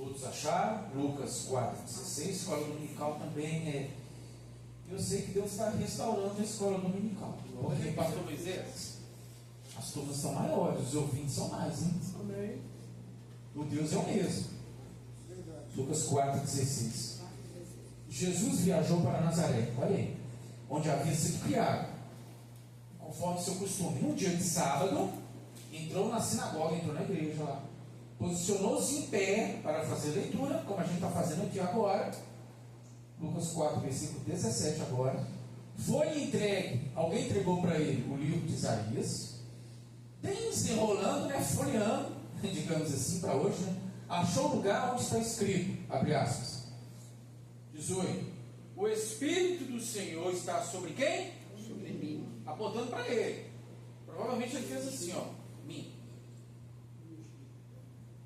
Todos acharam? Lucas 4,16, escola dominical também é. Eu sei que Deus está restaurando a escola dominical. Porque pastor Moisés, as turmas são maiores, os ouvintes são mais, hein? Amém. O Deus é o mesmo. Lucas 4,16. Jesus viajou para Nazaré, olha aí, onde havia sido criado, conforme seu costume. Num dia de sábado, entrou na sinagoga, entrou na igreja lá, posicionou-se em pé para fazer leitura, como a gente está fazendo aqui agora. Lucas 4, versículo 17 agora. Foi entregue, alguém entregou para ele o livro de Isaías, desenrolando, folheando, digamos assim, para hoje, achou o lugar onde está escrito, abre aspas, 18: o Espírito do Senhor está sobre quem? Sobre mim. Apontando para ele. Provavelmente ele fez assim, mim.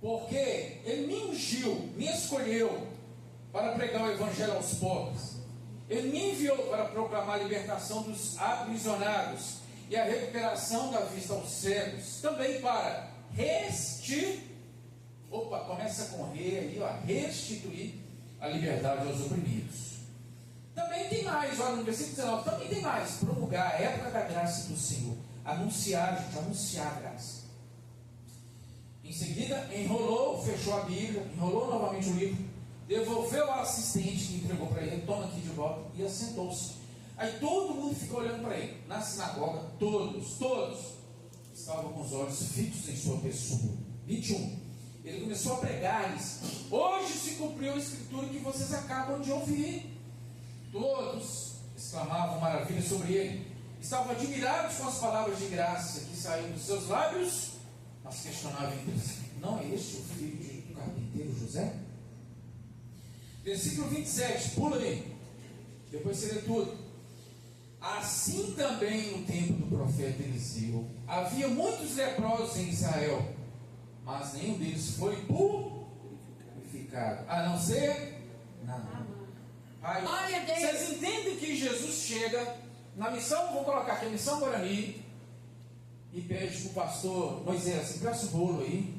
Porque ele me ungiu, me escolheu para pregar o evangelho aos pobres. Ele me enviou para proclamar a libertação dos aprisionados e a recuperação da vista aos cegos. Também para começa com aí, restituir a liberdade aos oprimidos. Também tem mais, olha no versículo 19, também tem mais, promulgar a época da graça do Senhor, anunciar a graça. Em seguida, enrolou, fechou a Bíblia, enrolou novamente o livro, devolveu ao assistente que entregou para ele, toma aqui de volta, e assentou-se. Aí todo mundo ficou olhando para ele. Na sinagoga, todos estavam com os olhos fixos em sua pessoa. 21. Ele começou a pregar-lhes: hoje se cumpriu a escritura que vocês acabam de ouvir. Todos exclamavam maravilha sobre ele, estavam admirados com as palavras de graça que saíam dos seus lábios, mas questionavam entre si: não é este o filho do carpinteiro José? Versículo 27, pula aí, depois você lê tudo. Assim também no tempo do profeta Eliseu havia muitos leprosos em Israel, mas nenhum deles foi purificado, a não ser vocês entendem que Jesus chega na missão, vou colocar aqui a missão Guarani, e pede para o pastor Moisés: empresta o bolo aí,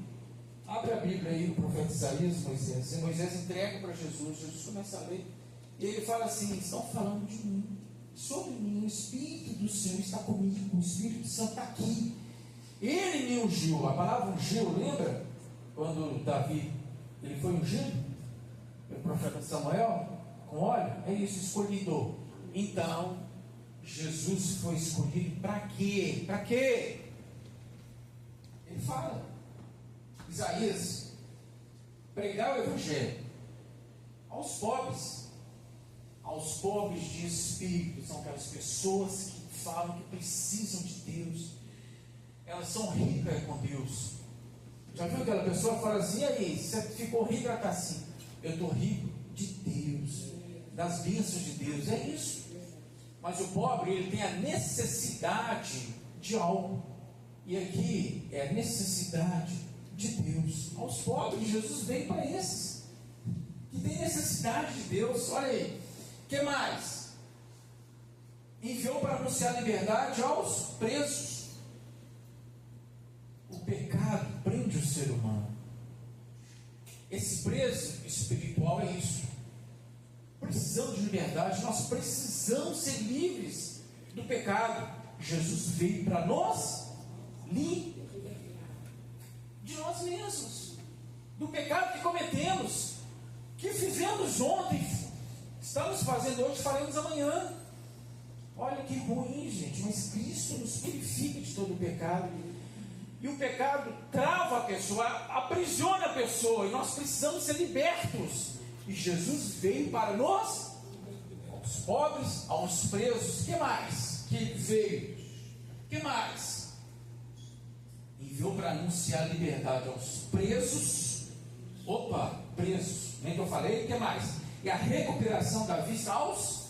abre a Bíblia aí, o profeta Isaías, Moisés. E Moisés entrega para Jesus, Jesus começa a ler, e ele fala assim: estão falando de mim, sobre mim, o Espírito do Senhor está comigo, o Espírito Santo está aqui, ele me ungiu. A palavra ungiu, lembra? Quando Davi, ele foi ungido pelo profeta Samuel, com óleo, é isso, escolhido. Então, Jesus foi escolhido para quê? Para quê? Ele fala, Isaías, pregar o evangelho aos pobres de espírito. São aquelas pessoas que falam que precisam de Deus, elas são ricas com Deus. Já viu aquela pessoa que fala assim: e aí, você ficou rico? Ela está assim: eu estou rico de Deus, das bênçãos de Deus, é isso. Mas o pobre, ele tem a necessidade de algo, e aqui é a necessidade de Deus. Aos pobres, Jesus veio para esses que tem necessidade de Deus. Olha aí, o que mais? Enviou para anunciar a liberdade aos presos. O pecado prende o ser humano. Esse preso espiritual é isso. Precisamos de liberdade, nós precisamos ser livres do pecado. Jesus veio para nos livrar de nós mesmos, do pecado que cometemos, que fizemos ontem, estamos fazendo hoje, faremos amanhã. Olha que ruim, gente, mas Cristo nos purifica de todo o pecado. E o pecado trava a pessoa, aprisiona a pessoa, e nós precisamos ser libertos. E Jesus veio para nós, aos pobres, aos presos. Que mais? Que ele veio? Que mais? Enviou para anunciar a liberdade aos presos. Opa, presos, nem que eu falei. Que mais? E a recuperação da vista aos...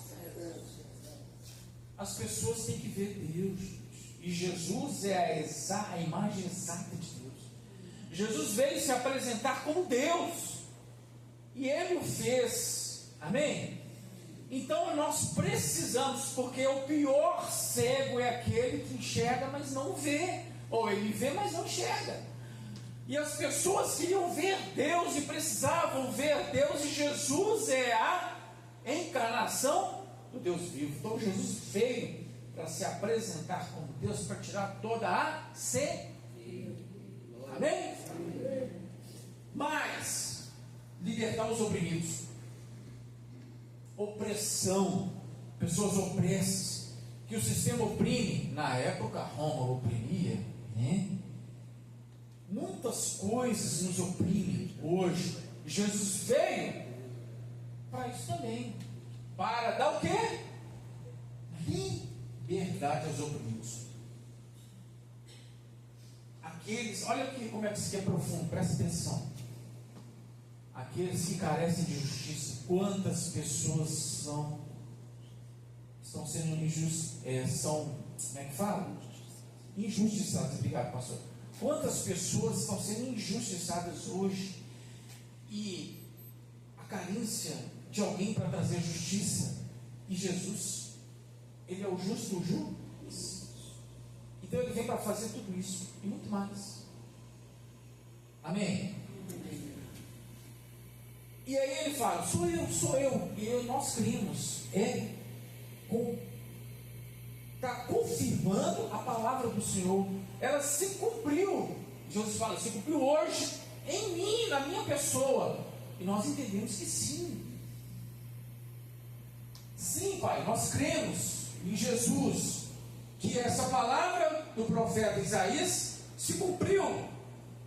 As pessoas têm que ver Deus. E Jesus é a imagem exata de Deus. Jesus veio se apresentar como Deus, e Ele o fez, amém? Então nós precisamos, porque o pior cego é aquele que enxerga, mas não vê, ou ele vê, mas não enxerga. E as pessoas queriam ver Deus e precisavam ver Deus, e Jesus é a encarnação do Deus vivo. Então Jesus veio para se apresentar como Deus, para tirar toda a cegueira. Amém? Mas libertar os oprimidos, opressão, pessoas opressas, que o sistema oprime. Na época Roma oprimia, né? Muitas coisas nos oprimem hoje. Jesus veio para isso também, para dar o quê? Liberdade aos oprimidos. Aqueles, olha aqui como é que isso aqui é profundo, presta atenção. Aqueles que carecem de justiça, quantas pessoas estão sendo injustiçadas, como é que fala? Injustiçadas, obrigado, pastor. Quantas pessoas estão sendo injustiçadas hoje, e a carência de alguém para trazer justiça, e Jesus, Ele é o justo juiz. Então Ele vem para fazer tudo isso e muito mais. Amém? E aí Ele fala, sou eu, e nós cremos, está confirmando a palavra do Senhor. Ela se cumpriu. Jesus fala, se cumpriu hoje em mim, na minha pessoa. E nós entendemos que sim. Sim, Pai, nós cremos em Jesus, que essa palavra do profeta Isaías se cumpriu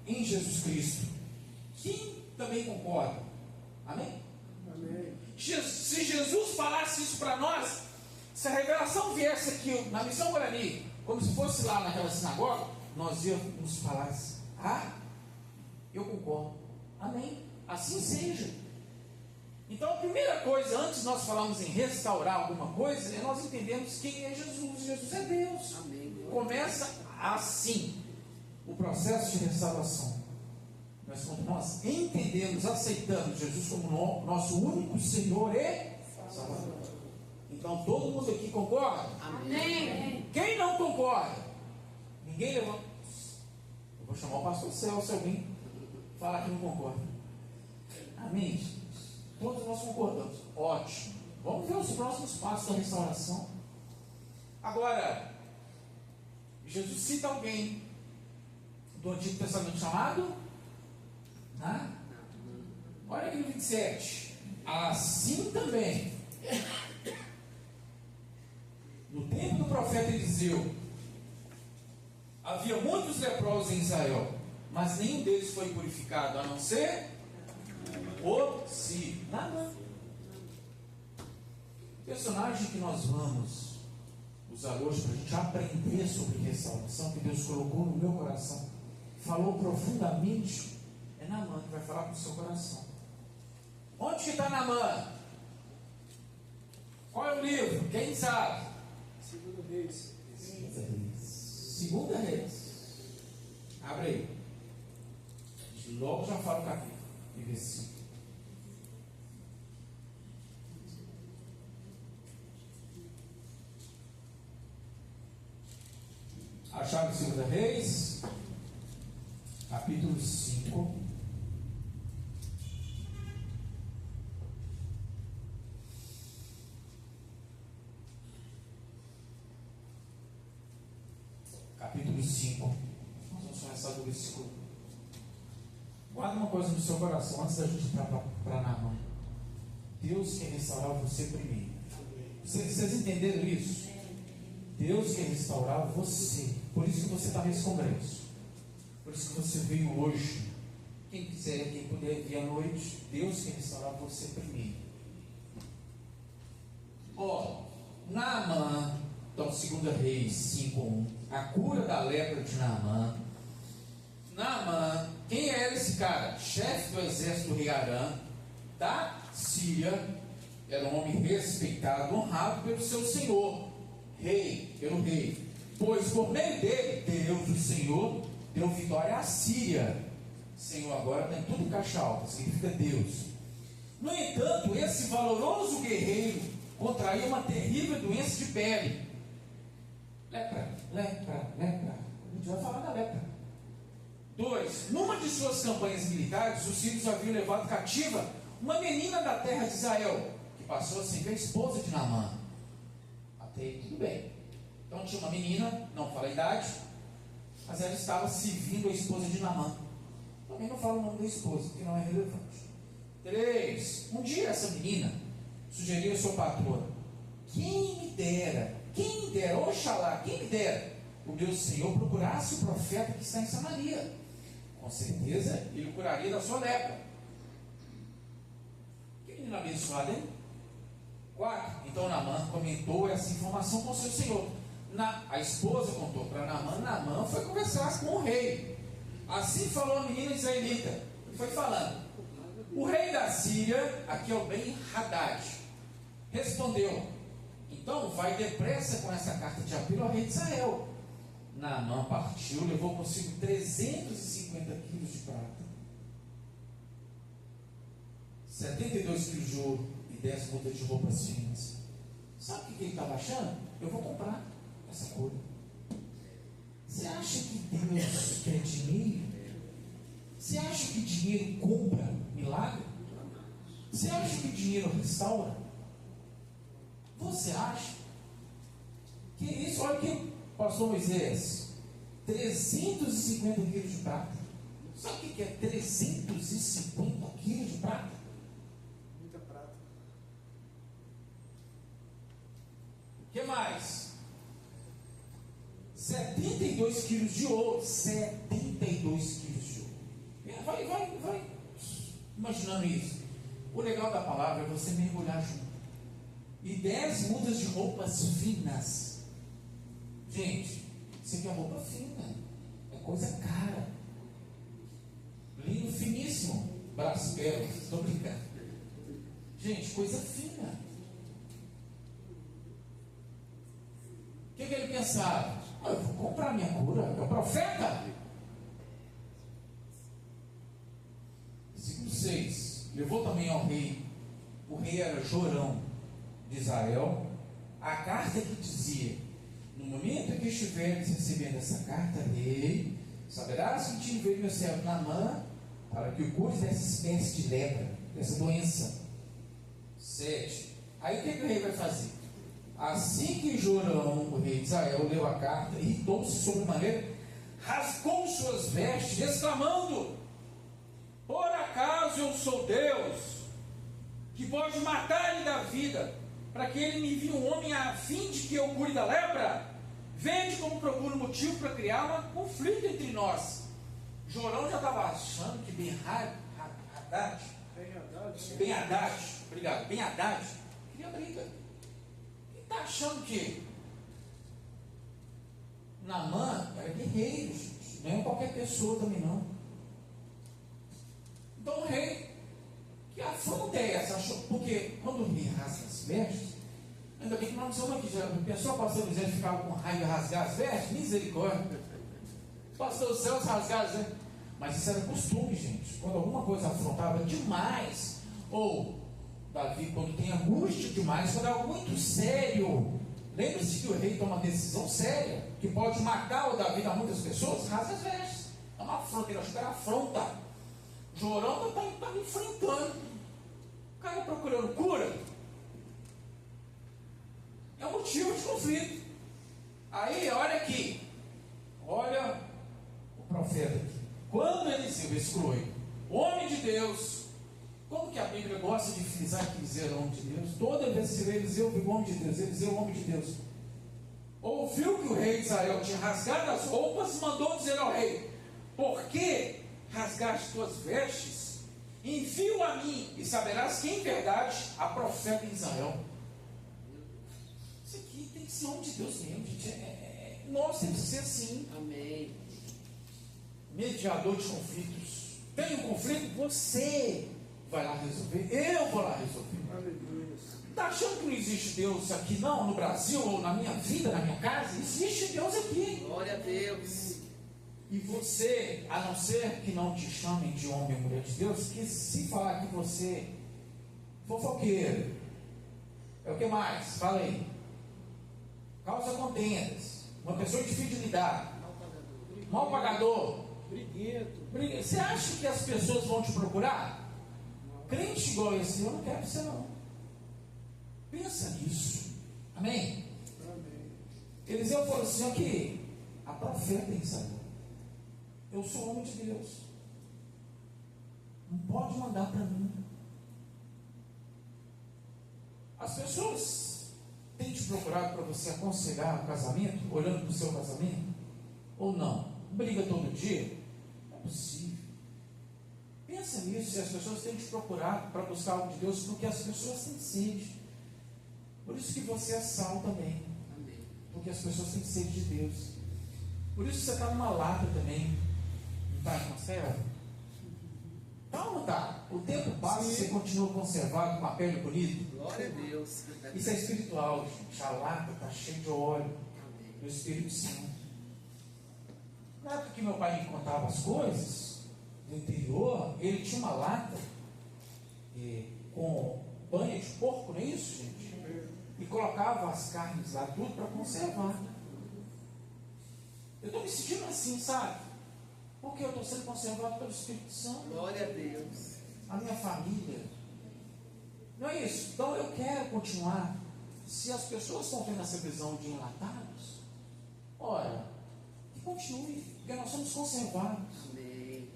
em Jesus Cristo. Quem também concorda? Amém? Amém. Se Jesus falasse isso para nós, se a revelação viesse aqui na Missão Guarani, como se fosse lá naquela sinagoga, nós íamos falar assim, eu concordo, amém, assim seja. Então a primeira coisa, antes de nós falarmos em restaurar alguma coisa, é nós entendemos quem é Jesus. Jesus é Deus. Amém. Começa assim o processo de restauração. Mas quando nós entendemos, aceitamos Jesus como nosso único Senhor e Salvador, então todo mundo aqui concorda? Amém. Quem não concorda? Ninguém levanta. Eu vou chamar o pastor Celso, se alguém falar que não concorda. Amém? Todos nós concordamos. Ótimo. Vamos ver os próximos passos da restauração. Agora, Jesus cita alguém do Antigo Testamento chamado olha aqui no 27. Assim também, no tempo do profeta Eliseu, havia muitos leprosos em Israel, mas nenhum deles foi purificado, a não ser o Sírio. Nada. O personagem que nós vamos usar hoje para a gente aprender sobre restauração, que Deus colocou no meu coração, falou profundamente, é Naamã, que vai falar com o seu coração. Onde que está Naamã? Qual é o livro? Quem sabe? Segunda Reis. Segunda Reis. Abre aí. Logo já fala o capítulo e versículo. Acharam Segunda Reis, capítulo 5. Capítulo 5. Nós vamos começar do versículo. Guarda uma coisa no seu coração antes da gente entrar para Naamã. Deus quer restaurar você primeiro. Vocês entenderam isso? Deus quer restaurar você. Por isso que você está nesse congresso. Por isso que você veio hoje. Quem quiser, quem puder vir à noite, Deus quer restaurar você primeiro. Naamã, então 2 Reis 5:1, a cura da lepra de Naamã. Naamã, quem era esse cara? Chefe do exército do rei Arã, da Síria. Era um homem respeitado, honrado pelo seu senhor, pelo rei. Pois por meio dele, Deus, o Senhor, deu vitória à Síria. Senhor agora está em tudo em caixa alta, significa Deus. No entanto, esse valoroso guerreiro contraiu uma terrível doença de pele. Lepra. A gente vai falar da lepra. 2. Numa de suas campanhas militares, os sírios haviam levado cativa uma menina da terra de Israel, que passou a ser a esposa de Naamã. Até aí tudo bem. Então tinha uma menina, não fala a idade, mas ela estava servindo a esposa de Naamã. Também não fala o nome da esposa, porque não é relevante. 3. Um dia essa menina sugeriu a sua patroa: quem me dera, oxalá, quem me dera, o meu Senhor procurasse o profeta que está em Samaria. Com certeza ele curaria da sua lepra. Que menina abençoada, hein? 4. Então Naamã comentou essa informação com seu senhor. A esposa contou para Naamã. Naamã foi conversar com o rei. Assim falou a menina israelita. E foi falando. O rei da Síria, aqui é o Ben-Hadad, respondeu: então vai depressa com essa carta de apelo ao rei de Israel. Naamã partiu, levou consigo 350 quilos de prata, 72 quilos de ouro e 10 mudas de roupas finas. Sabe o que ele estava achando? Eu vou comprar essa cor. Você acha que Deus quer dinheiro? Você acha que dinheiro compra milagre? Você acha que dinheiro restaura? Você acha? Que isso? Olha aqui, pastor Moisés, 350 quilos de prata. Sabe o que é 350 quilos de prata? Muita prata. O que mais? 72 quilos de ouro. 72 quilos de ouro. Vai imaginando isso. O legal da palavra é você mergulhar junto. E 10 mudas de roupas finas. Gente, isso aqui é roupa fina. É coisa cara. Linho finíssimo. Braço belo. Estou brincando. Gente, coisa fina. O que ele pensava? Eu vou comprar minha cura. É o profeta. Versículo 6. Levou também ao rei. O rei era Jorão de Israel. A carta que dizia: no momento em que estiveres recebendo essa carta, rei, saberás que te enviei meu servo Naamã para que o cures dessa espécie de lepra, dessa doença. 7. Aí o que o rei vai fazer? Assim que Jorão, o rei de Israel, leu a carta, irritou-se sobremaneira, rasgou suas vestes, exclamando: por acaso eu sou Deus, que pode matar-lhe da vida, para que ele me envie um homem a fim de que eu cure da lepra? Vede como procura um motivo para criar um conflito entre nós. Jorão já estava achando que Ben-Hadad, obrigado, Ben-Hadad, queria briga. Ele está achando que Naamã era guerreiro, não é qualquer pessoa também não. Então o rei, que afronta é essa? Porque quando o rei rasga as vestes, ainda bem que nós não somos aqui, já pensou o pastor José ficava com raiva de rasgar as vestes? Misericórdia. O pastor Celso rasgar as vestes. Mas isso era costume, gente. Quando alguma coisa afrontava demais, ou Davi, quando tem angústia demais, quando é algo muito sério, lembre-se que o rei toma uma decisão séria, que pode matar ou dar vida a muitas pessoas, rasga as vestes. É uma afronta, ele acha que era afronta. Jorão está enfrentando. O cara procurando cura. É um motivo de conflito. Aí, olha aqui. Olha o profeta aqui. Quando Eliseu, versículo 8, homem de Deus, como que a Bíblia gosta de frisar que Eliseu era homem de Deus? Toda vez que se vê Eliseu, viu homem de Deus. Eliseu, homem de Deus. Ouviu que o rei de Israel tinha rasgado as roupas, mandou dizer ao rei: por que rasgaste tuas vestes? Envia-o a mim, e saberás que em verdade há profeta em Israel. Isso aqui tem que ser homem de Deus mesmo, gente. Nós temos que ser assim. Amém. Mediador de conflitos. Tem um conflito? Você vai lá resolver. Eu vou lá resolver. Aleluia. Está achando que não existe Deus aqui não? No Brasil, ou na minha vida, na minha casa? Existe Deus aqui. Glória a Deus. E você, a não ser que não te chamem de homem ou mulher de Deus, que se falar que você fofoqueiro, é o que mais? Fala aí. Causa contendas, uma pessoa difícil de lidar, mal pagador, Briguento. Você acha que as pessoas vão te procurar? Crente igual esse, eu não quero você não. Pensa nisso. Amém? Amém. Eliseu falou assim, aqui, a profeta em Israel. Eu sou homem de Deus. Não pode mandar para mim. As pessoas têm te procurado para você aconselhar o casamento, olhando para o seu casamento? Ou não? Briga todo dia? Não é possível. Pensa nisso, se as pessoas têm te procurado para buscar algo de Deus, porque as pessoas têm sede. Por isso que você é sal também. Amém. Porque as pessoas têm sede de Deus. Por isso você está numa lata também. Não está em conserva? Tá ou não está? O tempo passa e você continua conservado com a pele bonita. Glória a Deus. Isso é espiritual, gente. A lata está cheia de óleo Amém. do Espírito Santo. Na época que meu pai me contava as coisas do interior, ele tinha uma lata com banha de porco, não é isso, gente? E colocava as carnes lá, tudo para conservar. Eu estou me sentindo assim, sabe? Porque eu estou sendo conservado pelo Espírito Santo. Glória a Deus. A minha família. Não é isso? Então eu quero continuar. Se as pessoas estão tendo essa visão de enlatados, ora, que continue, porque nós somos conservados Amém.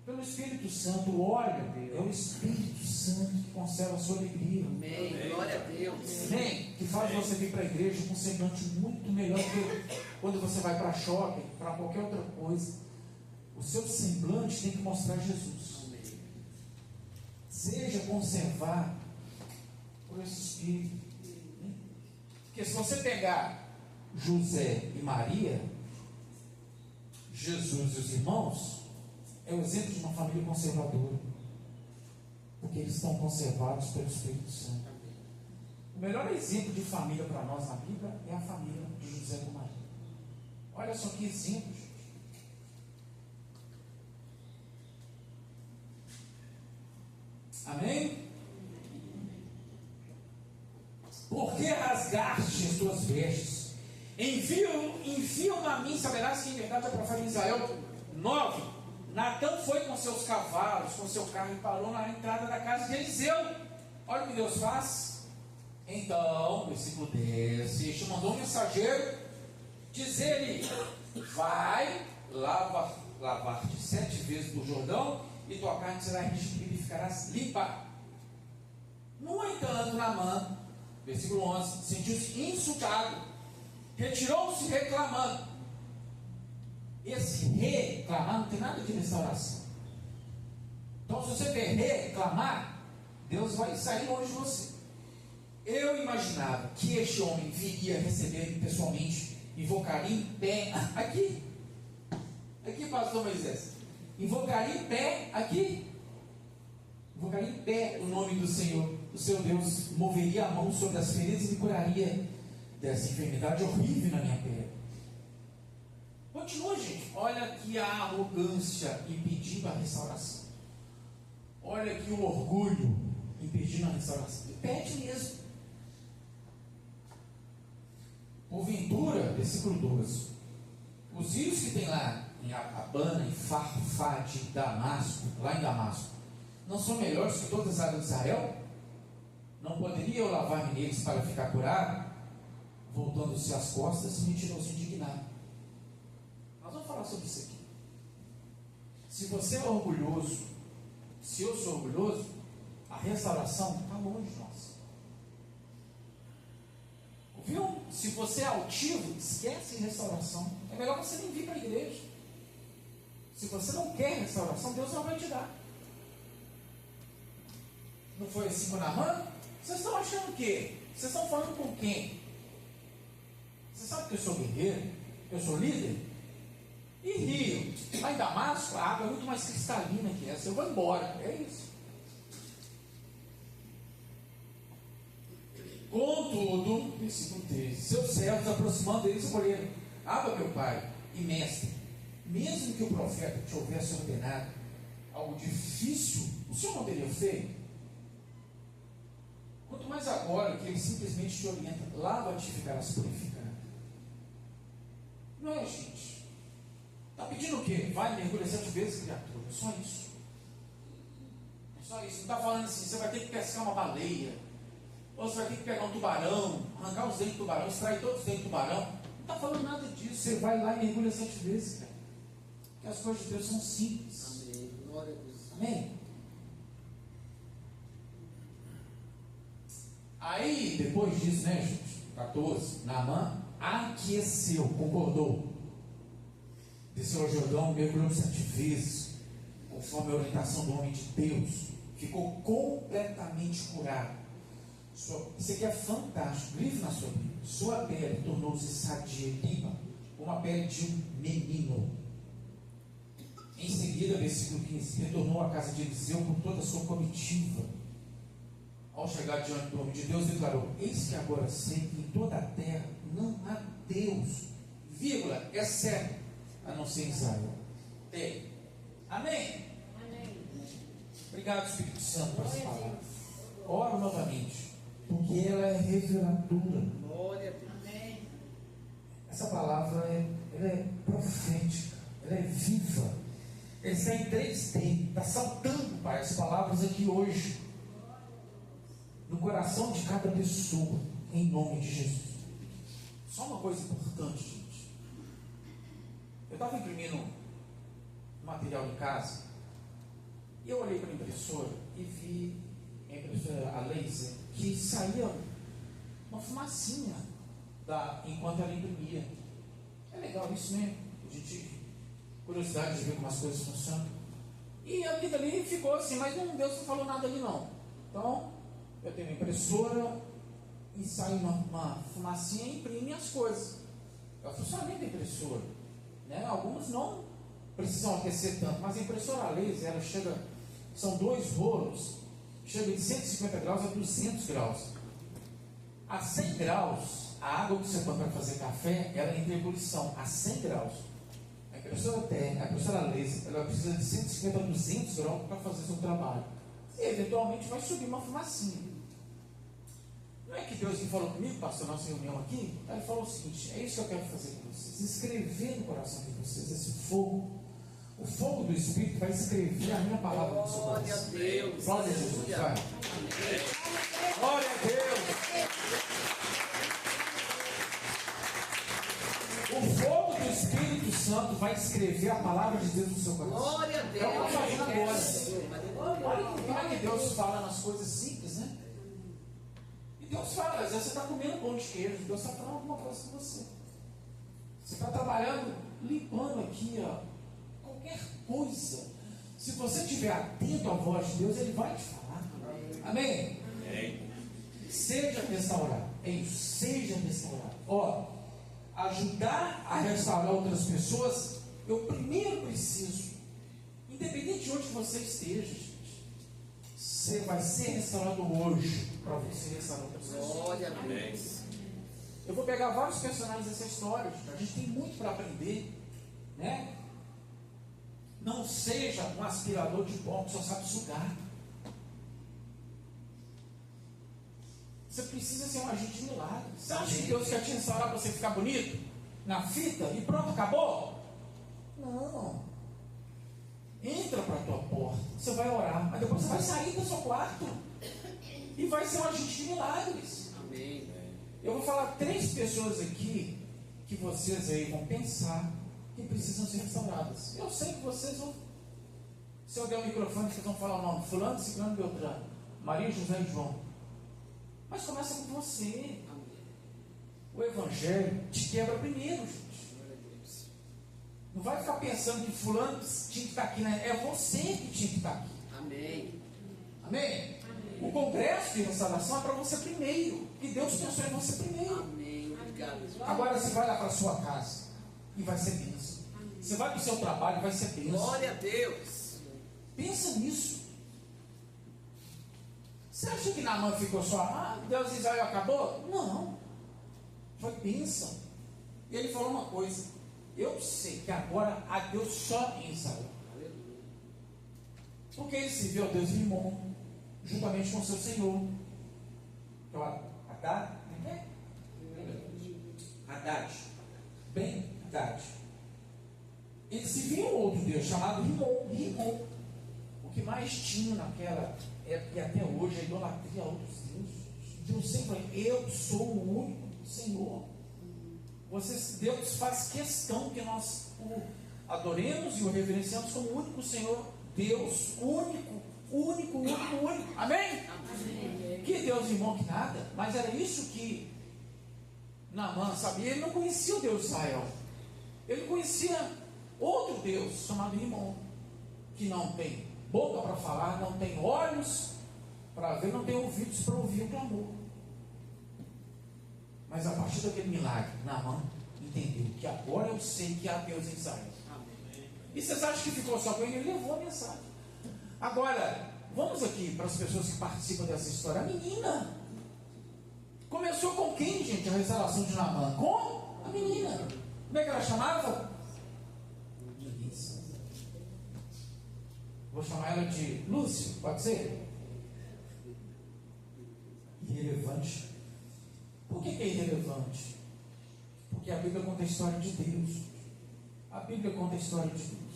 pelo Espírito Santo. O óleo é o Espírito Santo que conserva a sua alegria. Amém. Glória a Deus. Amém? Que faz você vir para a igreja com um semblante muito melhor do que quando você vai para shopping, para qualquer outra coisa. O seu semblante tem que mostrar Jesus. Amém. Seja conservado por esse Espírito. Porque se você pegar José e Maria, Jesus e os irmãos, é o exemplo de uma família conservadora. Porque eles estão conservados pelo Espírito Santo. Amém. O melhor exemplo de família para nós na Bíblia é a família de José e Maria. Olha só que exemplo, gente. Amém? Por que rasgaste as tuas vestes? Enviam a mim, saberás que em verdade é profeta de Israel. 9. Natã foi com seus cavalos, com seu carro e parou na entrada da casa de Eliseu. Olha o que Deus faz. Então, versículo 10, este mandou um mensageiro dizer-lhe: vai, lavar-te 7 vezes no Jordão, e tua carne será restituída e ficarás limpa. No entanto, Naamã, versículo 11, sentiu-se insultado, retirou-se reclamando. Esse reclamar não tem nada de restauração. Então, se você ver reclamar, Deus vai sair longe de você. Eu imaginava que este homem viria receber pessoalmente, invocaria em pé, aqui, pastor Moisés, invocaria em pé, invocaria em pé o nome do Senhor, o seu Deus, moveria a mão sobre as feridas e me curaria dessa enfermidade horrível na minha pele. Continua, gente. Olha aqui a arrogância impedindo a restauração. Olha aqui o orgulho impedindo a restauração. Impede mesmo. Porventura, versículo 12, os rios que tem lá em Abana, em Farfá de Damasco, lá em Damasco, não são melhores que todas as águas de Israel? Não poderia eu lavar-me neles para ficar curado? Voltando-se as costas, me tirou-se indignado. Nós vamos falar sobre isso aqui. Se você é orgulhoso, se eu sou orgulhoso, a restauração está longe de nós. Viu? Se você é altivo, esquece restauração. É melhor você nem vir para a igreja. Se você não quer restauração, Deus não vai te dar. Não foi assim com Naamã? Vocês estão achando o quê? Vocês estão falando com quem? Você sabe que eu sou guerreiro? Eu sou líder? E rio. Lá em Damasco, a água é muito mais cristalina que essa. Eu vou embora. É isso. Contudo, versículo 13, seus servos aproximando deles escolheram: Abba, meu pai e mestre, mesmo que o profeta te houvesse ordenado algo difícil, o senhor não teria feito? Quanto mais agora que ele simplesmente te orienta: lava-te e ficarás purificado. Não é, gente? Está pedindo o quê? Vai, mergulha 7 vezes, criatura. É só isso. É só isso. Não está falando assim, você vai ter que pescar uma baleia. Ou você vai ter que pegar um tubarão, arrancar os dentes do tubarão, extrair todos os dentes do tubarão. Não está falando nada disso. Você vai lá e mergulha 7 vezes, cara. Porque as coisas de Deus são simples. Amém. Glória a Deus. Amém? Aí, depois disso, né, gente? 14, Naamã aqueceu, concordou. Desceu ao Jordão, mergulhou 7 vezes, conforme a orientação do homem de Deus. Ficou completamente curado. Isso aqui é fantástico. Livre na sua Bíblia. Sua pele tornou-se sadia e limpa, como a pele de um menino. Em seguida, versículo 15: retornou à casa de Eliseu com toda a sua comitiva. Ao chegar diante do homem de Deus, declarou: eis que agora sei que em toda a terra não há Deus, vírgula, exceto a não ser Israel. Tem. Amém? Amém. Obrigado, Espírito Santo, por essa palavra. Oro novamente, porque ela é reveladora. Glória a Deus. Amém. Essa palavra ela é profética, ela é viva. Ela está em 3D, está saltando, Pai, as palavras aqui hoje, no coração de cada pessoa, em nome de Jesus. Só uma coisa importante, gente. Eu estava imprimindo um material em casa, e eu olhei para a impressora e vi a impressora a laser, que saía uma fumacinha enquanto ela imprimia. É legal isso, né? A gente, curiosidade de ver como as coisas funcionam. E aquilo ali ficou assim, mas Deus não falou nada ali não. Então, eu tenho uma impressora e sai uma fumacinha e imprime as coisas. É o funcionamento da impressora, né? Algumas não precisam aquecer tanto, mas a impressora laser, ela chega, são 2 rolos, chega de 150 graus a 200 graus. A 100 graus, a água que você põe para fazer café, ela entra em ebulição a 100 graus. A impressora laser, ela precisa de 150 a 200 graus para fazer seu trabalho. E eventualmente vai subir uma fumacinha. Não é que Deus me falou comigo, pastor, nossa reunião aqui? Ele falou o seguinte: é isso que eu quero fazer com vocês, escrever no coração de vocês esse fogo. O fogo do Espírito vai escrever a minha palavra no seu coração. Glória a Deus. Glória a Jesus, vai. Glória a Deus. O fogo do Espírito Santo vai escrever a palavra de Deus no seu coração. Glória a É o que eu estou fazendo agora. Deus. Olha como é que Deus fala nas coisas simples, né? E Deus fala, às vezes você está comendo pão de queijo, Deus está falando alguma coisa com você. Você está trabalhando, limpando aqui, ó, qualquer coisa. Se você estiver atento à voz de Deus, Ele vai te falar. Amém? Amém. Seja restaurado. É isso, seja restaurado. Ó, ajudar a restaurar outras pessoas, eu primeiro preciso, independente de onde você esteja, gente, você vai ser restaurado hoje para você restaurar outras pessoas. Glória a Deus. Eu vou pegar vários personagens dessa história, a gente tem muito para aprender, né? Não seja um aspirador de pó que só sabe sugar. Você precisa ser um agente de milagre. Você acha que Deus quer te restaurar para você ficar bonito? Na fita e pronto, acabou? Não. Entra para a tua porta, você vai orar, mas depois você vai sair do seu quarto e vai ser um agente de milagres. Amém. Eu vou falar 3 pessoas aqui que vocês aí vão pensar que precisam ser restauradas. Eu sei que vocês vão, se eu der o microfone, vocês vão falar o nome: Fulano, Ciclano, Beltrano, Maria, José e João. Mas começa com você. O Evangelho te quebra primeiro, gente. Glória a Deus. Não vai ficar pensando que fulano tinha que estar aqui, né? É você que tinha que estar aqui. Amém. Amém? O congresso de restauração é para você primeiro. Que Deus pensou em você primeiro. Amém. Obrigado. Agora você vai lá para a sua casa e vai ser bênção. Você vai para o seu trabalho e vai ser bênção. Glória a Deus. Pensa nisso. Você acha que Naamã ficou só, Deus e Israel acabou? Não. Foi bênção. E ele falou uma coisa: eu sei que agora há Deus só em Israel. Porque ele serviu ao Deus de Rimon, juntamente com seu senhor. Que é o Haddad? Haddad. Bem Haddad. Eles se viam outro Deus chamado Rimon. O que mais tinha naquela época e até hoje é a idolatria a outros deuses. Deus sempre fala, eu sou o único Senhor. Deus faz questão que nós o adoremos e o reverenciamos como o único Senhor. Deus único. Amém? Amém. Que Deus irmão que nada. Mas era isso que Naamã sabia. Ele não conhecia o Deus de Israel. Ele conhecia outro Deus chamado Rimon, que não tem boca para falar, não tem olhos para ver, não tem ouvidos para ouvir o clamor. Mas a partir daquele milagre, Naamã entendeu que agora eu sei que há Deus em Israel. Amém. E vocês acham que ficou só com ele? Ele levou a mensagem. Agora, vamos aqui para as pessoas que participam dessa história. A menina começou com quem, gente, a restauração de Naamã? Com a menina. Como é que ela chamava? Melissa. Vou chamar ela de Lúcia, pode ser? Irrelevante. Por que é irrelevante? Porque a Bíblia conta a história de Deus. A Bíblia conta a história de Deus.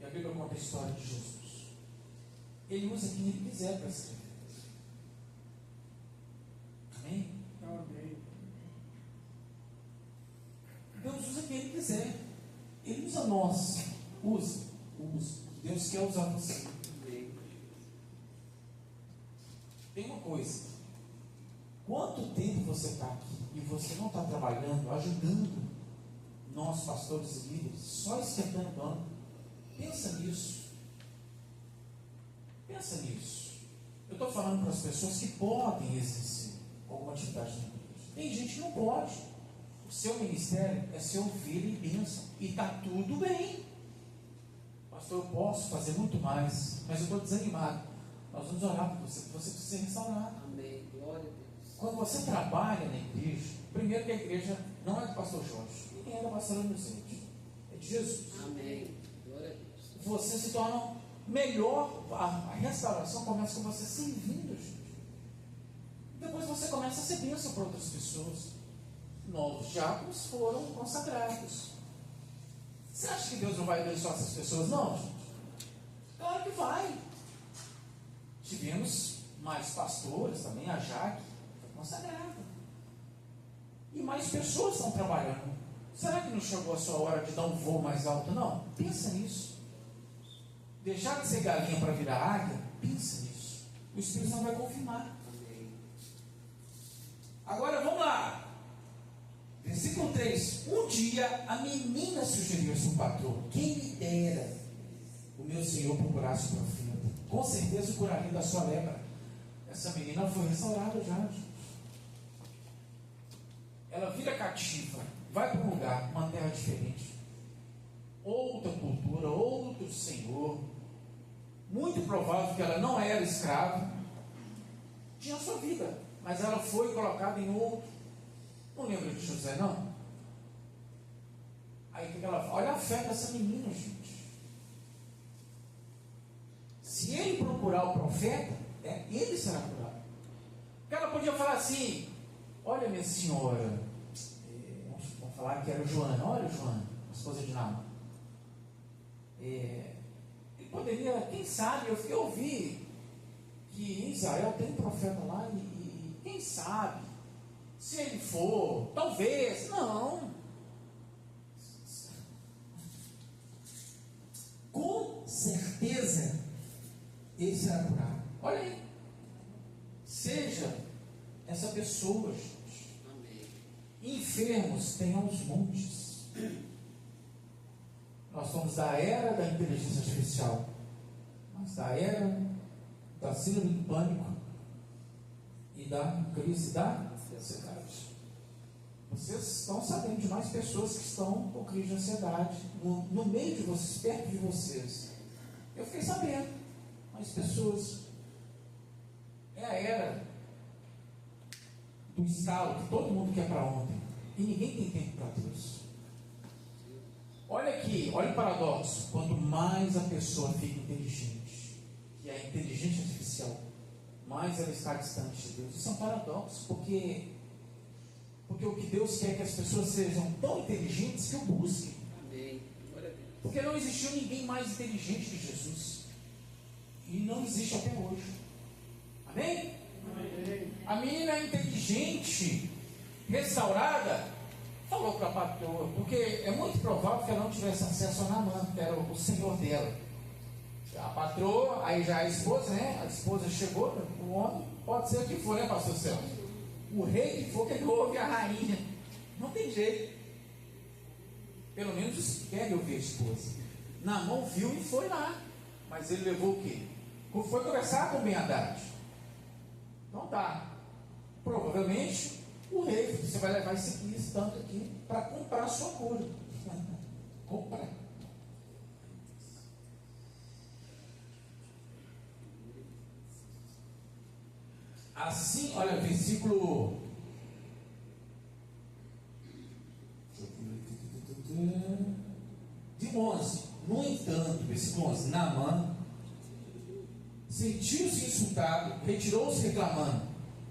E a Bíblia conta a história de Jesus. Ele usa quem ele quiser para escrever. Amém? Amém. Deus usa quem ele quiser. Ele usa nós. Usa. Deus quer usar você. Amém. Tem uma coisa. Quanto tempo você está aqui e você não está trabalhando, ajudando nós, pastores e líderes, só esquentando o ano? Pensa nisso. Pensa nisso. Eu estou falando para as pessoas que podem exercer alguma atividade na igreja. Tem gente que não pode. O seu ministério é ser ovelha e bênção. E está tudo bem. Pastor, eu posso fazer muito mais, mas eu estou desanimado. Nós vamos orar por você, porque você precisa ser restaurado. Amém. Glória a Deus. Quando você trabalha na igreja, primeiro que a igreja não é do pastor Jorge, nem é da pastora Luzete, é de Jesus. Amém. Glória a Deus. Você se torna melhor, a restauração começa com você servindo, gente. Depois você começa a ser bênção para outras pessoas. Novos diáconos foram consagrados. Você acha que Deus não vai abençoar essas pessoas? Não, gente. Claro que vai. Tivemos mais pastores também, a Jaque foi consagrada. E mais pessoas estão trabalhando. Será que não chegou a sua hora de dar um voo mais alto? Não. Pensa nisso. Deixar de ser galinha para virar águia, pensa nisso. O Espírito Santo vai confirmar. Amém. Agora vamos lá. Versículo 3. Um dia a menina sugeriu a seu patrão: quem me dera o meu senhor procurasse o profeta. Com certeza o curaria da sua lepra. Essa menina foi restaurada já, gente. Ela vira cativa, vai para um lugar, uma terra diferente, outra cultura, outro senhor. Muito provável que ela não era escrava, tinha sua vida, mas ela foi colocada em outro. Não lembra de José, não? Aí o que ela fala? Olha a fé dessa menina, gente. Se ele procurar o profeta, ele será curado. Porque ela podia falar assim: olha, minha senhora, vamos falar que era Joana. Olha, Joana, a esposa de Naamã. Ele poderia, quem sabe, eu ouvi que em Israel tem um profeta lá e quem sabe, se ele for, talvez, não. Com certeza ele será curado. Olha aí. Seja essa pessoa, gente. Amém. Enfermos tem aos montes. Nós somos da era da inteligência artificial, mas da era da síndrome do pânico e da crise da ansiedade. Vocês estão sabendo de mais pessoas que estão com crise de ansiedade no meio de vocês, perto de vocês. Eu fiquei sabendo, mais pessoas. É a era do estalo que todo mundo quer para ontem e ninguém tem tempo para Deus. Olha aqui, olha o paradoxo. Quanto mais a pessoa fica inteligente, que é a inteligência artificial, mais ela está distante de Deus. Isso é um paradoxo, porque o que Deus quer é que as pessoas sejam tão inteligentes que o busquem. Porque não existiu ninguém mais inteligente que Jesus. E não existe até hoje. Amém? Amém. A menina inteligente, restaurada, falou para a patroa, porque é muito provável que ela não tivesse acesso a Naamã, que era o senhor dela. A patroa, aí já a esposa, né? A esposa chegou, o homem, pode ser o que for, né, pastor Celso? O rei que for, que ouve a rainha. Não tem jeito. Pelo menos espere ouvir a esposa. Naamã viu e foi lá. Mas ele levou o quê? Foi conversar com o Ben-Hadad. Então tá. Provavelmente o rei, você vai levar esse tanto aqui para comprar a sua cura. Comprar. Assim, olha, versículo. De 11. No entanto, versículo 11. Naamã sentiu-se insultado, retirou-se reclamando.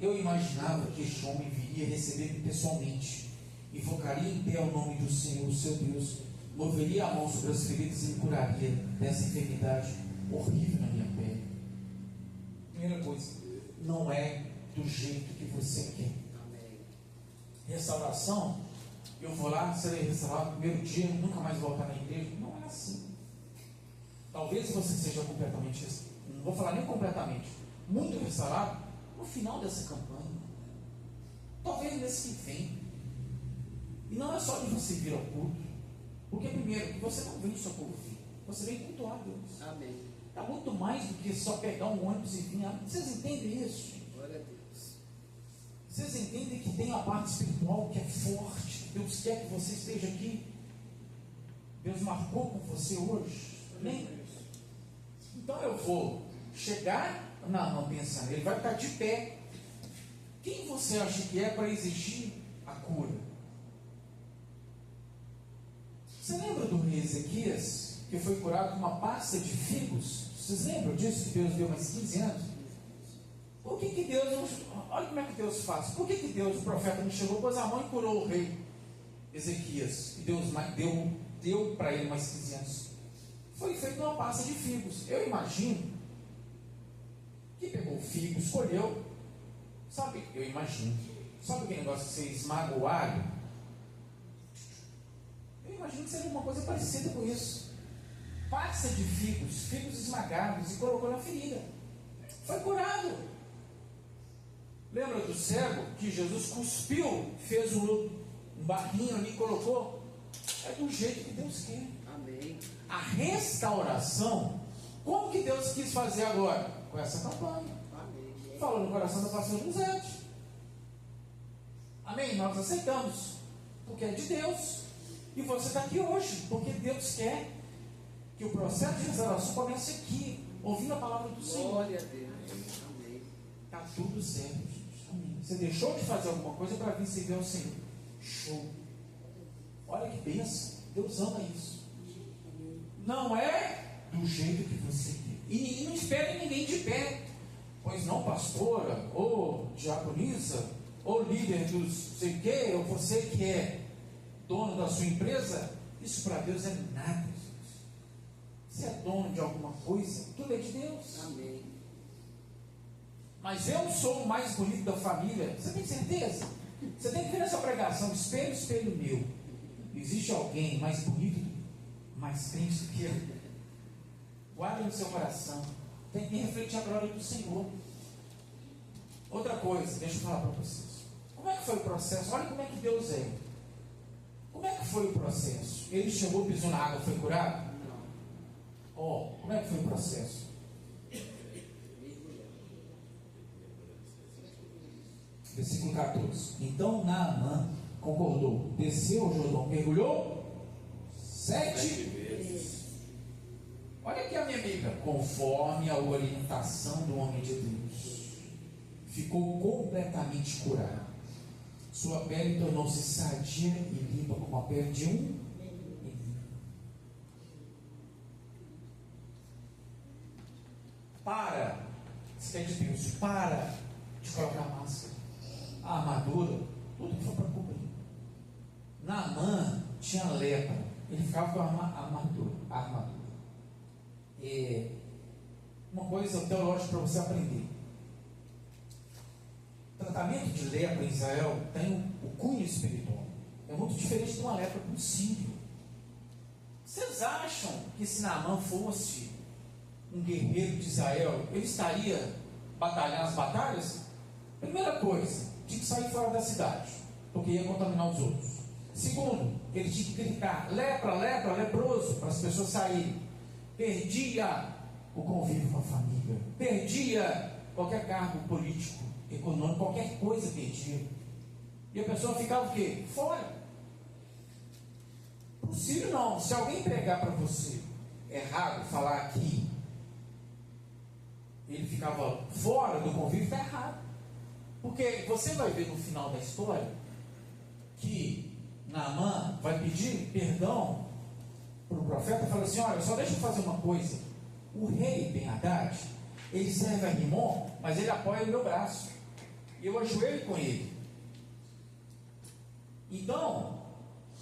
Eu imaginava que este homem viria receber-me pessoalmente, invocaria em pé o nome do Senhor, o seu Deus, moveria a mão sobre as feridas e me curaria dessa enfermidade horrível na minha pele. Primeira coisa, não é do jeito que você quer. Amém. Restauração, eu vou lá, serei restaurado no primeiro dia, nunca mais voltar na igreja. Não é assim. Talvez você seja completamente, não vou falar nem completamente, muito restaurado no final dessa campanha. Talvez nesse que vem. E não é só de você vir ao culto. Porque primeiro, você não vem só por vir, você vem cultuar a Deus. Amém. Está muito mais do que só pegar um ônibus e vir. Vocês entendem isso? Glória a Deus. Vocês entendem que tem a parte espiritual que é forte. Deus quer que você esteja aqui. Deus marcou com você hoje. Lembra? Então eu vou chegar, não pensando, ele vai ficar de pé. Quem você acha que é para exigir a cura? Você lembra do rei Ezequias, que foi curado com uma pasta de figos? Vocês lembram disso? Que Deus deu mais 15 anos? Por que Deus não... Olha como é que Deus faz. Por que Deus, o profeta, não chegou, pôs a mão e curou o rei Ezequias? E Deus deu para ele mais 15 anos. Foi feito uma pasta de figos. Eu imagino que pegou o figo, escolheu. Sabe, eu imagino. Sabe aquele negócio que você esmaga o alho? Eu imagino que seria uma coisa parecida com isso. Pasta de figos esmagados, e colocou na ferida. Foi curado. Lembra do cego que Jesus cuspiu, fez um barrinho ali e colocou? É do jeito que Deus quer. Amém. A restauração, como que Deus quis fazer agora? Com essa campanha. Amém. Falou no coração da pastora José. Amém? Nós aceitamos, porque é de Deus. E você está aqui hoje, porque Deus quer que o processo de restauração comece aqui, ouvindo a palavra do Senhor. Glória a Deus. Amém. Está tudo certo, gente. Amém. Você deixou de fazer alguma coisa para vir servir ao Senhor. Show. Olha que bênção. Deus ama isso. Não é do jeito que você quer. E não espere ninguém de pé. Pois não, pastora, ou diaconisa, ou líder dos sei o quê, ou você que é dono da sua empresa. Isso para Deus é nada, gente. Você é dono de alguma coisa, tudo é de Deus. Amém. Mas eu sou o mais bonito da família. Você tem certeza? Você tem que ver nessa pregação, espelho, espelho meu. Existe alguém mais bonito, mais crente do que eu? Guarda no seu coração. Tem que refletir a glória do Senhor. Outra coisa, deixa eu falar para vocês. Como é que foi o processo? Olha como é que Deus é. Como é que foi o processo? Ele chegou, pisou na água, foi curado? Não. Ó, como é que foi o processo? Versículo 14. Então Naamã concordou, desceu ao Jordão, mergulhou 7 vezes. Olha aqui a minha amiga, conforme a orientação do homem de Deus, ficou completamente curado. Sua pele tornou-se sadia e limpa como a pele de um menino. Para, isso é de Deus, para de colocar máscara, a armadura, tudo que foi para cobrir. Naamã tinha lepra, ele ficava com a armadura. a armadura. Uma coisa teológica para você aprender. O tratamento de lepra em Israel tem o cunho espiritual. É muito diferente de uma lepra para um sírio. Vocês acham que se Naamã fosse um guerreiro de Israel, ele estaria batalhando as batalhas? Primeira coisa, tinha que sair fora da cidade, porque ia contaminar os outros. Segundo, ele tinha que gritar: lepra, lepra, leproso, para as pessoas saírem. Perdia o convívio com a família, perdia qualquer cargo político, econômico, qualquer coisa perdia. E a pessoa ficava o quê? Fora. Para o sírio não. Se alguém pregar para você errado, falar aqui, ele ficava fora do convívio, está errado. Porque você vai ver no final da história que Naamã vai pedir perdão para o profeta e fala assim: olha, só deixa eu fazer uma coisa. O rei Ben-Hadad, ele serve a Rimon, mas ele apoia o meu braço. E eu ajoelho com ele. Então,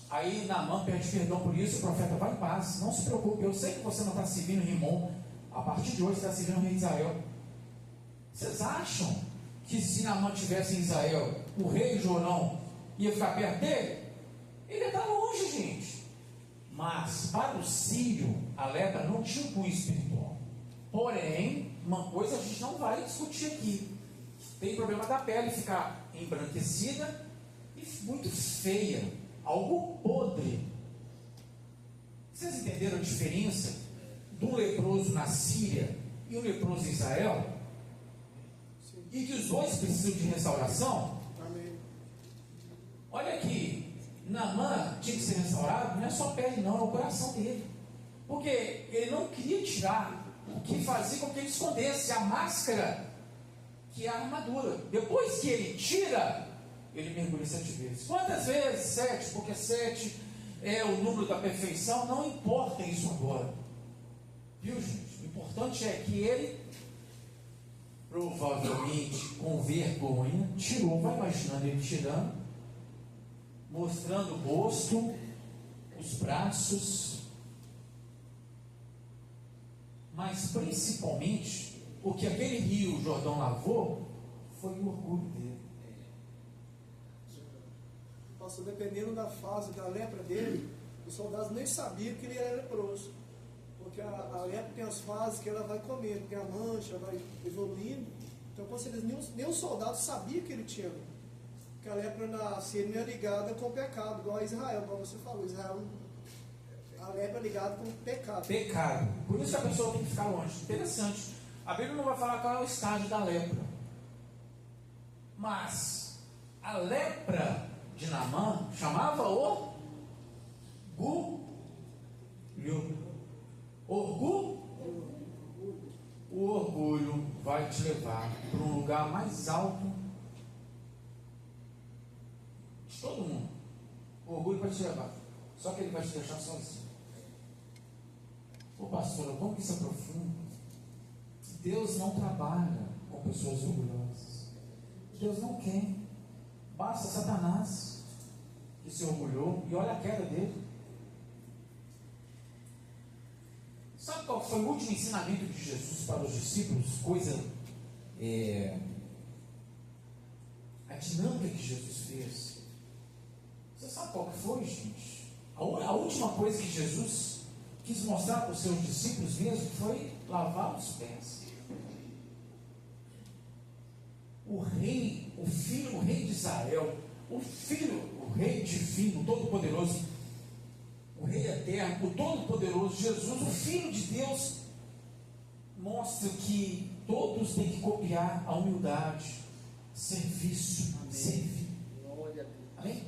aí Naamã pede perdão por isso, o profeta vai em paz. Não se preocupe, eu sei que você não está servindo Rimon. A partir de hoje você está servindo o rei de Israel. Vocês acham que se Naamã estivesse em Israel, o rei Jorão ia ficar perto dele? Ele está longe, gente. Mas para o sírio, a lepra não tinha um cunho espiritual. Porém, uma coisa a gente não vai discutir aqui. Tem problema da pele ficar embranquecida e muito feia, algo podre. Vocês entenderam a diferença de um leproso na Síria e um leproso em Israel? Sim. E que os dois precisam de restauração? Amém. Olha aqui, Naamã tinha que ser restaurado, não é só a pele não, é o coração dele. Porque ele não queria tirar o que fazia com que ele escondesse a máscara, que é a armadura. Depois que ele tira, ele mergulha 7 vezes. Quantas vezes? 7, porque 7 é o número da perfeição. Não importa isso agora. Viu, gente? O importante é que ele, provavelmente com vergonha, tirou. Vai imaginando ele tirando, mostrando o rosto, os braços, mas principalmente o que aquele rio Jordão lavou foi o orgulho dele. Pastor, dependendo da fase da lepra dele, os soldados nem sabiam que ele era leproso. Porque a lepra tem as fases que ela vai comendo, tem a mancha, vai evoluindo. Então, com certeza, nem os soldados sabiam que ele tinha. Porque a lepra na Síria não é ligada com o pecado, igual a Israel, como você falou. Israel, a lepra é ligada com o pecado. Pecado. Por isso que a pessoa tem que ficar longe. Interessante. A Bíblia não vai falar qual é o estágio da lepra. Mas a lepra de Naamã chamava orgulho. Orgulho. O orgulho vai te levar para um lugar mais alto de todo mundo. O orgulho vai te levar. Só que ele vai te deixar sozinho. Ô pastor, como que isso é profundo? Deus não trabalha com pessoas orgulhosas. Deus não quer. Basta Satanás que se orgulhou, e olha a queda dele. Sabe qual foi o último ensinamento de Jesus para os discípulos? A dinâmica que Jesus fez. Você sabe qual que foi, gente? A última coisa que Jesus quis mostrar para os seus discípulos mesmo foi lavar os pés. O rei de Israel, o rei divino, todo-poderoso, o rei eterno, o todo-poderoso Jesus, o Filho de Deus, mostra que todos têm que copiar a humildade, serviço, servir. Glória a Deus. Amém?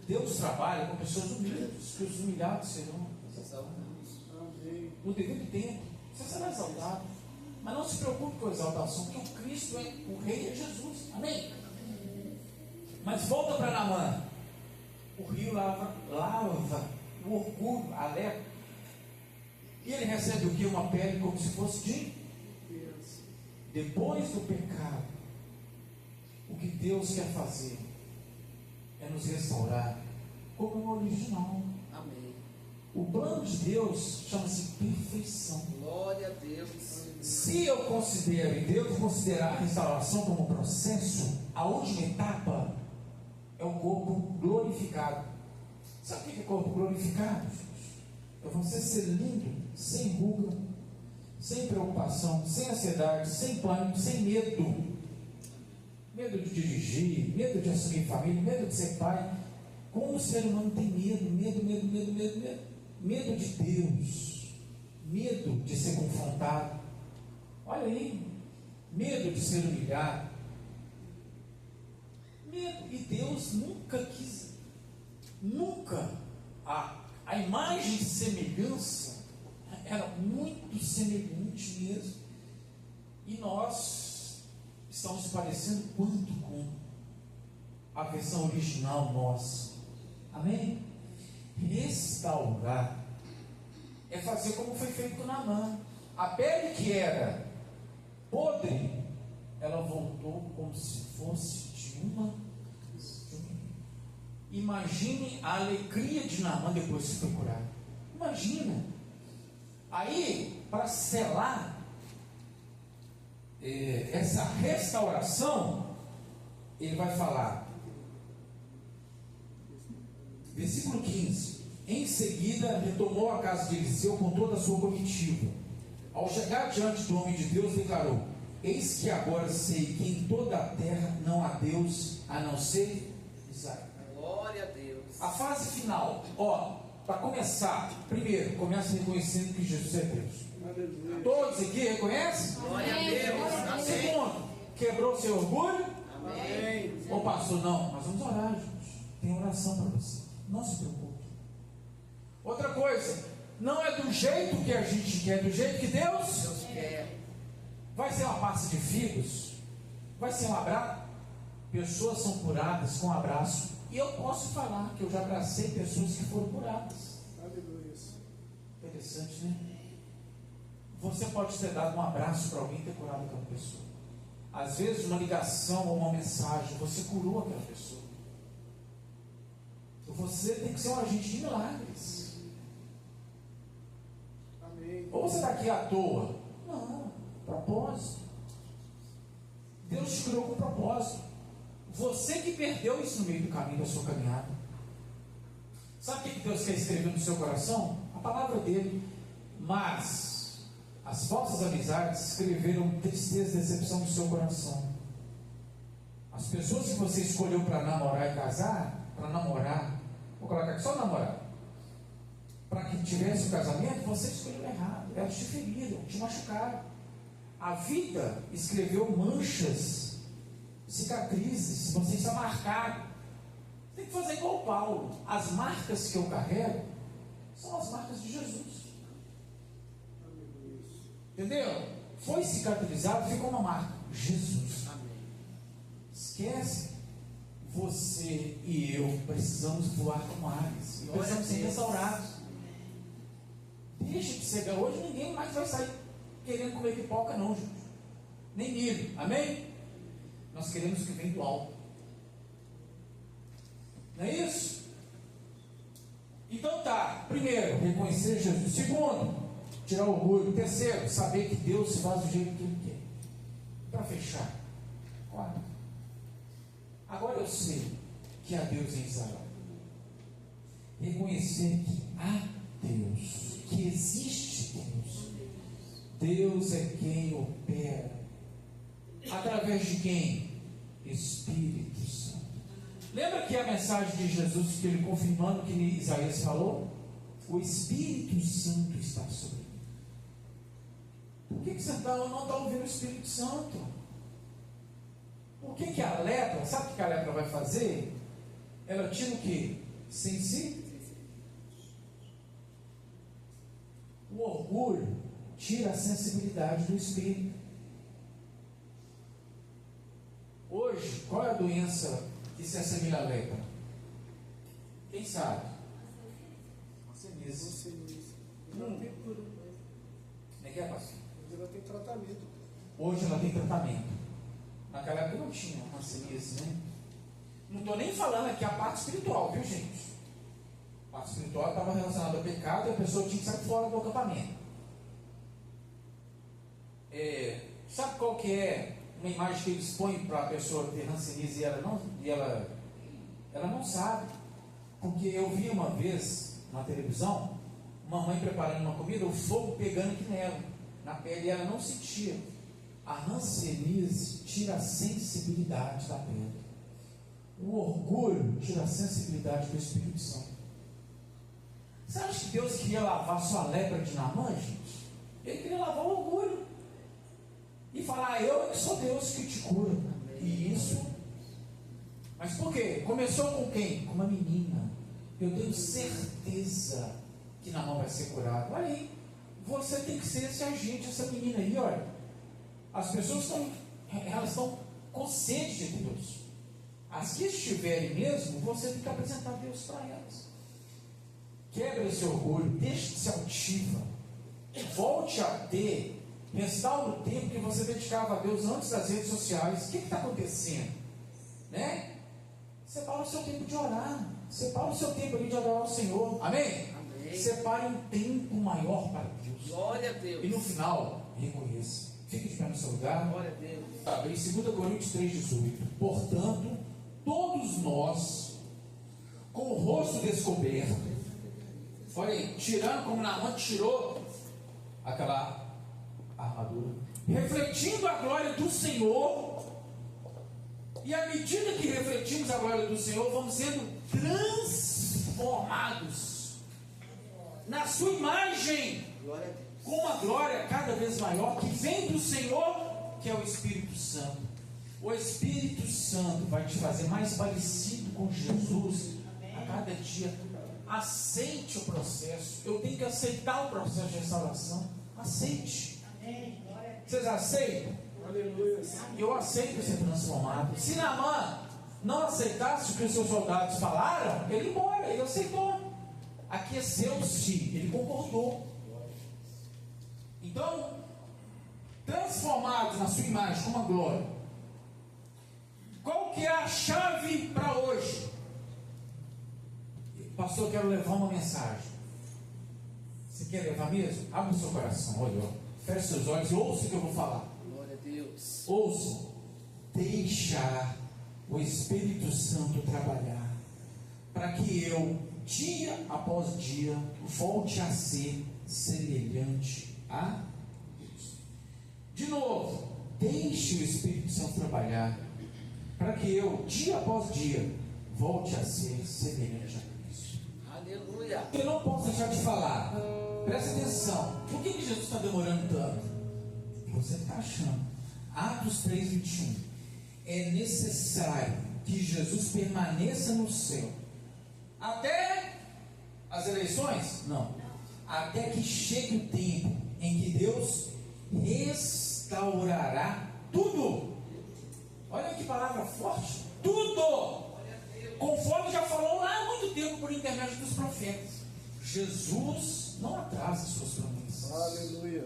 Deus trabalha com pessoas humildes, que os humilhados serão exaltados. Amém. No devido tempo, você será exaltado. Mas não se preocupe com a exaltação, porque o Cristo é o Rei, é Jesus. Amém? Mas volta para Naamã. O rio lava o orgulho, a lepra. E ele recebe o que? Uma pele como se fosse de Deus. Depois do pecado, o que Deus quer fazer é nos restaurar como no original. Amém. O plano de Deus chama-se perfeição. Glória a Deus. Se eu considero, e devo considerar a restauração como processo, a última etapa é o corpo glorificado. Sabe o que é corpo glorificado? É você ser lindo, sem ruga, sem preocupação, sem ansiedade, sem pânico, sem medo. Medo de dirigir, medo de assumir família, medo de ser pai. Como o ser humano tem medo, medo de Deus, medo de ser confrontado. Olha aí, medo de ser humilhado. Medo, e Deus nunca quis, nunca, a imagem de semelhança era muito semelhante mesmo. E nós estamos parecendo quanto com a versão original nossa. Amém? Restaurar é fazer como foi feito com Naamã. A pele que era podre, ela voltou como se fosse de uma. Imagine a alegria de Naamã depois que foi curado. Imagina. Aí, para selar essa restauração, ele vai falar, versículo 15: em seguida retomou a casa de Eliseu com toda a sua comitiva. Ao chegar diante do homem de Deus, declarou: eis que agora sei que em toda a terra não há Deus a não ser Israel. Glória a Deus. A fase final, para começar, primeiro, começa reconhecendo que Jesus é Deus. Aleluia. Todos aqui reconhecem? Glória a Deus. Amém. Segundo, quebrou seu orgulho? Amém. Ô pastor, não, nós vamos orar, gente. Tem oração para você. Não se preocupe. Outra coisa, não é do jeito que a gente quer, do jeito que Deus quer. Vai ser uma pasta de figos? Vai ser um abraço? Pessoas são curadas com abraço. E eu posso falar que eu já abracei pessoas que foram curadas. Aleluia. Interessante, né? Você pode ter dado um abraço para alguém e ter curado aquela pessoa. Às vezes uma ligação ou uma mensagem, você curou aquela pessoa. Você tem que ser um agente de milagres. Amém. Ou você está aqui à toa? Não, propósito. Deus te criou com propósito. Você que perdeu isso no meio do caminho da sua caminhada. Sabe o que Deus quer escrever no seu coração? A palavra dele. Mas as falsas amizades escreveram tristeza e decepção no seu coração. As pessoas que você escolheu para namorar e casar, vou colocar aqui só namorar, para que tivesse o casamento, você escolheu errado. Elas te feriram, te machucaram. A vida escreveu manchas, cicatrizes, você está marcado. Tem que fazer igual o Paulo. As marcas que eu carrego são as marcas de Jesus. Entendeu? Foi cicatrizado, ficou uma marca. Jesus. Amém. Esquece. Você e eu precisamos voar como aves. E precisamos ser restaurados. Deixa de ser hoje, ninguém mais vai sair querendo comer pipoca, não, gente. Nem milho. Amém? Nós queremos o que vem do alto. Não é isso? Então tá. Primeiro, reconhecer Jesus. Segundo, tirar o orgulho. Terceiro, saber que Deus faz do jeito que Ele quer. Para fechar. Quarto, agora eu sei que há Deus em Israel. Reconhecer que há Deus, que existe Deus. Deus é quem opera. Através de quem? Espírito Santo. Lembra que a mensagem de Jesus, que ele confirmando o que Isaías falou? O Espírito Santo está sobre mim. Por que você não está ouvindo o Espírito Santo? Por que a lepra, sabe o que a lepra vai fazer? Ela tira o quê? Sensibilidade. O orgulho tira a sensibilidade do espírito. Hoje, qual é a doença que se assemelha à lepra? Quem sabe? Hanseníase. Ela tem cura, Como é que é, pastor? mas ela tem tratamento. Hoje ela tem tratamento. Naquela época não tinha hanseníase, né? Não estou nem falando aqui a parte espiritual, viu, gente? parte espiritual estava relacionada ao pecado e a pessoa tinha que sair fora do acampamento. Sabe qual que é uma imagem que eles põem para a pessoa ter hanseníase e ela não sabe? Porque eu vi uma vez na televisão uma mãe preparando uma comida, o fogo pegando aqui nela, na pele, e ela não sentia. A hanseníase tira a sensibilidade da pele. O orgulho tira a sensibilidade do Espírito Santo. Você acha que Deus queria lavar só a lepra de Naamã, gente? Ele queria lavar o orgulho e falar: eu que sou Deus que te cura. E isso. Mas por quê? Começou com quem? Com uma menina. Eu tenho certeza que Naamã vai ser curado. Olha aí, você tem que ser esse agente, essa menina aí, olha. As pessoas estão com sede de Deus. As que estiverem mesmo, você tem que apresentar Deus para elas. Quebra esse orgulho, deixe de ser altiva. Volte a ter. Restaure o tempo que você dedicava a Deus antes das redes sociais. O que está acontecendo? Né? Separa o seu tempo de orar. Separa o seu tempo ali de adorar ao Senhor. Amém? Amém. Separe um tempo maior para Deus. Glória a Deus. E no final, reconheça. Fique de pé no seu lugar. Glória a Deus. Em 2 Coríntios 3,18. Portanto, todos nós, com o rosto descoberto, olha aí, tirando como Naamã tirou aquela armadura, refletindo a glória do Senhor, e à medida que refletimos a glória do Senhor, vamos sendo transformados na sua imagem, Glória a Deus. com uma glória cada vez maior que vem do Senhor, que é o Espírito Santo. O Espírito Santo vai te fazer mais parecido com Jesus a cada dia. Aceite o processo. Eu tenho que aceitar o processo de restauração. Aceite. Vocês aceitam? Aleluia. Eu aceito ser transformado. Se Naamã não aceitasse o que os seus soldados falaram, ele ia embora, ele aceitou. Aqueceu-se, ele concordou. Então, transformados na sua imagem com uma glória. Qual que é a chave para hoje? Pastor, eu quero levar uma mensagem. Você quer levar mesmo? Abra o seu coração, olha, feche seus olhos e ouça o que eu vou falar. Glória a Deus. Ouça. Deixar o Espírito Santo trabalhar, para que eu, dia após dia, volte a ser semelhante a Deus. De novo, deixe o Espírito Santo trabalhar, para que eu, dia após dia, volte a ser semelhante a Cristo. Aleluia. Eu não posso deixar de falar. Presta atenção. Por que Jesus está demorando tanto? Você está achando. Atos 3:21. É necessário que Jesus permaneça no céu até as eleições? Não. Até que chegue o tempo em que Deus restaurará tudo. Olha que palavra forte. Tudo. Conforme já falou lá há muito tempo por intermédio dos profetas. Jesus não atrasa suas promessas. Aleluia.